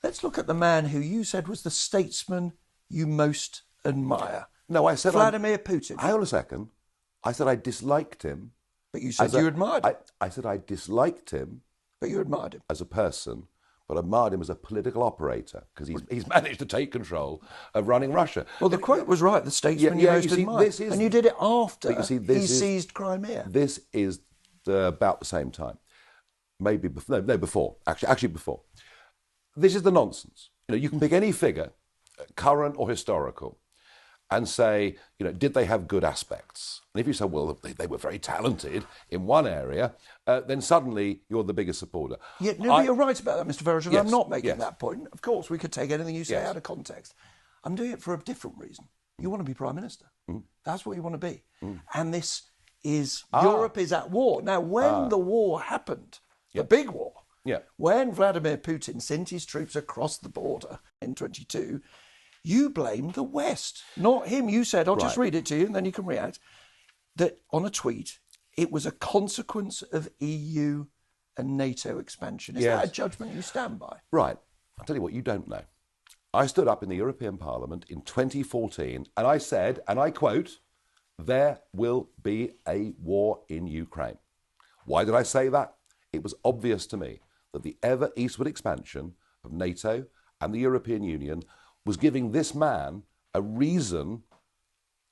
Let's look at the man who you said was the statesman you most admire. No, I said Vladimir Putin. Hang on a second. I said I disliked him. But you said you admired him. I said I disliked him. But you admired him. As a person, but admired him as a political operator, because he's managed to take control of running Russia. Well, the quote was right, the statesman you most admire. And you did it after he seized Crimea. This is about the same time. Maybe before. No, before. Actually before. This is the nonsense. You can pick any figure, current or historical, and say, did they have good aspects? And if you say, well, they were very talented in one area, then suddenly you're the biggest supporter. Yeah, but you're right about that, Mr. Faraджа. Yes, I'm not making that point. Of course, we could take anything you say Yes. out of context. I'm doing it for a different reason. You want to be Prime Minister. That's what you want to be. And this is, Europe is at war. Now, when the war happened, the big war, when Vladimir Putin sent his troops across the border in 22, you blamed the West, not him. You said, I'll just read it to you and then you can react, that on a tweet, it was a consequence of EU and NATO expansion. Is that a judgment you stand by? Right. I'll tell you what, you don't know. I stood up in the European Parliament in 2014 and I said, and I quote, there will be a war in Ukraine. Why did I say that? It was obvious to me that the ever eastward expansion of NATO and the European Union was giving this man a reason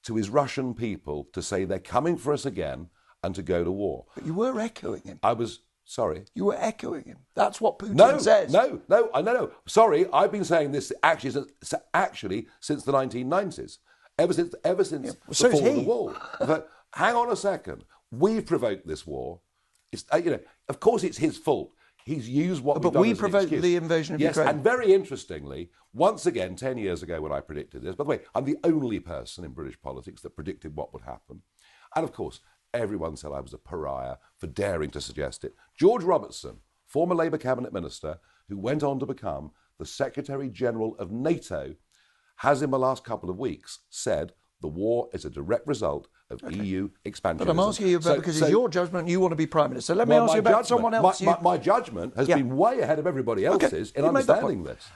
to his Russian people to say they're coming for us again and to go to war. But you were echoing him. I was, sorry. You were echoing him. That's what Putin says. No. Sorry, I've been saying this actually since the 1990s. Ever since the fall of the wall. But hang on a second. We've provoked this war. It's, of course it's his fault. He's used what we've done we as an provoked excuse. the invasion of Ukraine. Yes, and very interestingly, once again, 10 years ago when I predicted this, by the way, I'm the only person in British politics that predicted what would happen. And of course, everyone said I was a pariah for daring to suggest it. George Robertson, former Labour cabinet minister, who went on to become the Secretary General of NATO, has in the last couple of weeks said the war is a direct result of EU expansion. But I'm asking you about, because it's your judgment, you want to be Prime Minister. Let me ask you about someone else. My judgment has been way ahead of everybody else's in understanding this.